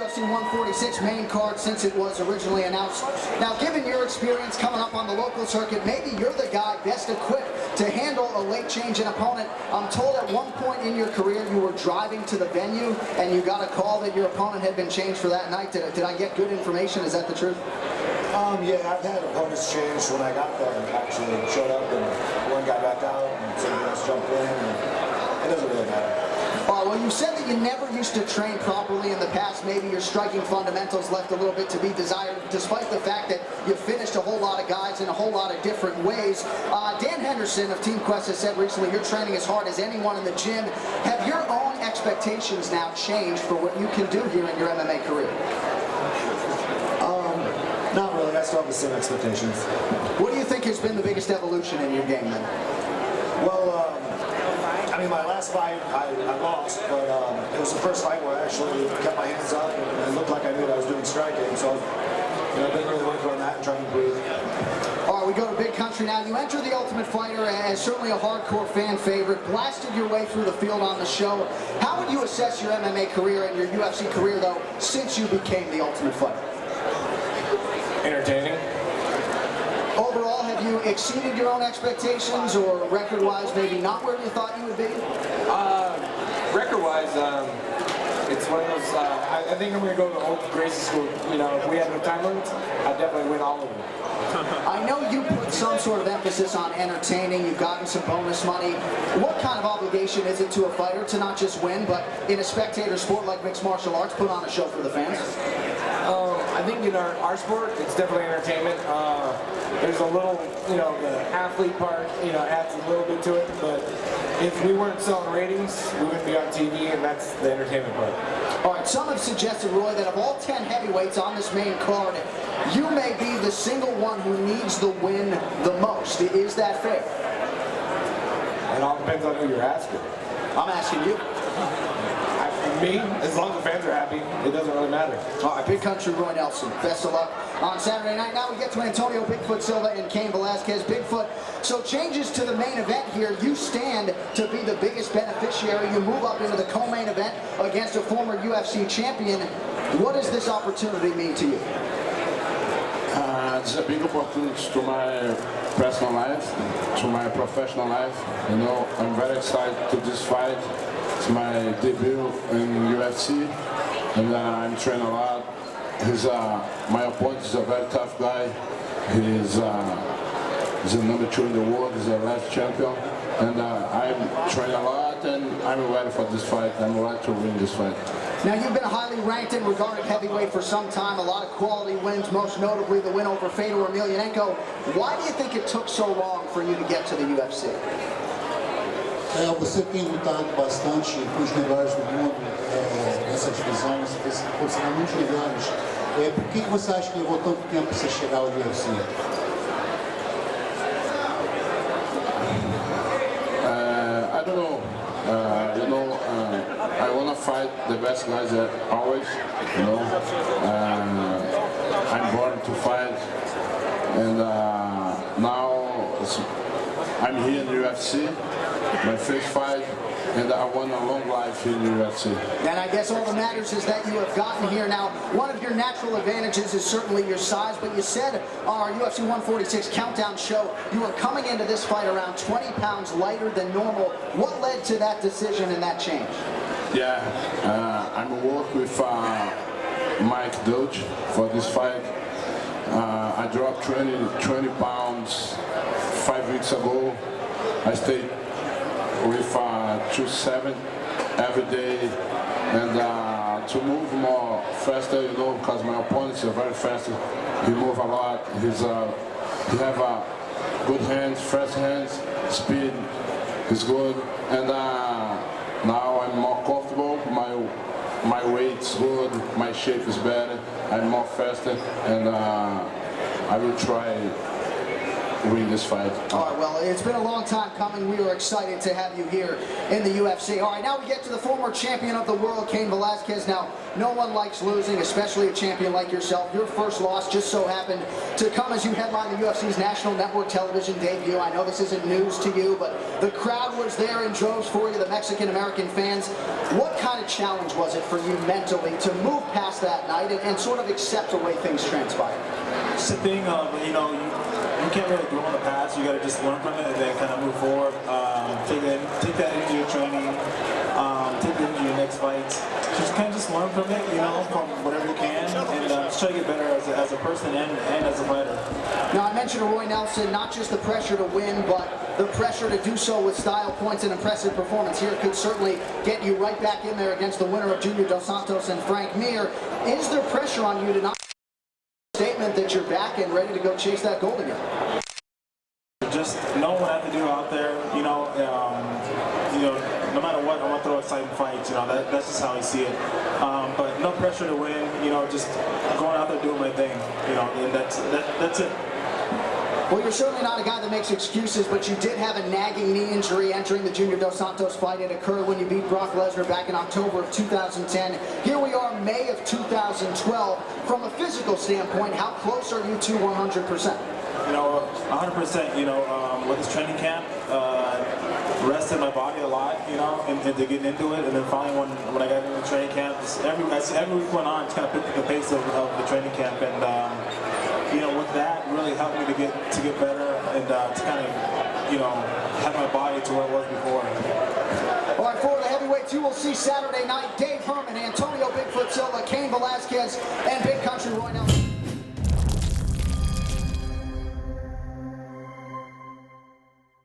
UFC 146 main card since it was originally announced. Now, given your experience coming up on the local circuit, maybe you're the guy best equipped to handle a late change in opponent. I'm told at one point in your career you were driving to the venue and you got a call that your opponent had been changed for that night. Did I get good information? Is that the truth? Yeah, I've had opponents changed when I got there and actually showed up and one guy backed out and somebody else jumped in. And it doesn't really matter. Well, you said that you never used to train properly in the past. Maybe your striking fundamentals left a little bit to be desired, despite the fact that you finished a whole lot of guys in a whole lot of different ways. Dan Henderson of Team Quest has said recently, you're training as hard as anyone in the gym. Have your own expectations now changed for what you can do here in your MMA career? Not really. I still have the same expectations. What do you think has been the biggest evolution in your game then? Well, I mean, my last fight, I lost, but it was the first fight where I actually kept my hands up and it looked like I knew what I was doing striking. So, I've been really working on that and trying to improve. All right, we go to big country now. You enter The Ultimate Fighter as certainly a hardcore fan favorite, blasted your way through the field on the show. How would you assess your MMA career and your UFC career, though, since you became The Ultimate Fighter? Entertaining. Overall, have you exceeded your own expectations, or record-wise maybe not where you thought you would be? Record-wise, it's one of those, I think I'm going to go to the old Gracie school. If we had no time limits, I'd definitely win all of them. I know you put some sort of emphasis on entertaining. You've gotten some bonus money. What kind of obligation is it to a fighter to not just win, but in a spectator sport like mixed martial arts, put on a show for the fans? I think in our sport, it's definitely entertainment. There's a little, the athlete part, adds a little bit to it, but if we weren't selling ratings, we wouldn't be on TV, and that's the entertainment part. All right, some have suggested, Roy, that of all 10 heavyweights on this main card, you may be the single one who needs the win the most. Is that fair? It all depends on who you're asking. I'm asking you. Me, as long as the fans are happy, it doesn't really matter. All right, big country Roy Nelson. Best of luck on Saturday night. Now we get to Antonio Bigfoot Silva and Cain Velasquez. Bigfoot, so changes to the main event here. You stand to be the biggest beneficiary. You move up into the co-main event against a former UFC champion. What does this opportunity mean to you? It's a big opportunity to my personal life, to my professional life. I'm very excited to this fight. It's my debut in UFC, and I'm training a lot. My opponent is a very tough guy. He's the number 2 in the world. He's the last champion, and I'm training a lot, and I'm ready for this fight. I'm ready to win this fight. Now, you've been a highly ranked and regarded heavyweight for some time, a lot of quality wins, most notably the win over Fedor Emelianenko. Why do you think it took so long for you to get to the UFC? Você tem lutado bastante com os melhores do mundo nessa divisão, você tem muitos melhores. Por que você acha que levou tanto tempo para você chegar ao UFC? I don't know. I want to fight the best guys always. I'm born to fight, and now I'm here in the UFC. My first fight, and I want a long life in the UFC. And I guess all that matters is that you have gotten here. Now, one of your natural advantages is certainly your size, but you said on our UFC 146 countdown show you were coming into this fight around 20 pounds lighter than normal. What led to that decision and that change? Yeah, I'm working with Mike Doge for this fight. I dropped 20 pounds 5 weeks ago. I stayed with 270 every day, and to move more faster, because my opponents are very fast. He move a lot. He have good hands, fast hands, speed is good, and now I'm more comfortable. My weight's good, my shape is better. I'm more faster, and I will try win this fight. All right, well, it's been a long time coming. We are excited to have you here in the UFC. All right, now we get to the former champion of the world, Cain Velasquez. Now, no one likes losing, especially a champion like yourself. Your first loss just so happened to come as you headline the UFC's national network television debut. I know this isn't news to you, but the crowd was there in droves for you, the Mexican-American fans. What kind of challenge was it for you mentally to move past that night and sort of accept the way things transpired? It's the thing of, you know, you can't really dwell on the past. You got to just learn from it and then kind of move forward. Take that into your training. Take it into your next fights. Just kind of just learn from it, you know, from whatever you can, and just try to get better as a person and as a fighter. Now, I mentioned to Roy Nelson, not just the pressure to win, but the pressure to do so with style, points, and impressive performance here could certainly get you right back in there against the winner of Junior Dos Santos and Frank Mir. Is there pressure on you to not statement that you're back and ready to go chase that gold again? Just know what I have to do out there, no matter what, I want to throw exciting fights, that's just how I see it. But no pressure to win, just going out there doing my thing, and that's it. Well, you're certainly not a guy that makes excuses, but you did have a nagging knee injury entering the Junior Dos Santos fight. It occurred when you beat Brock Lesnar back in October of 2010. Here we are, May of 2012. From a physical standpoint, how close are you to 100%? 100%, with this training camp, rested my body a lot, and to get into it, and then finally when I got into the training camp, just every week went on, just kind of picked up the pace of the training camp, and with that, really helped me to get better and to kind of, have my body to where it was before. All right, for the heavyweights, you will see Saturday night Dave Herman, Antonio Bigfoot Silva, Cain Velasquez, and Big Country Roy Nelson.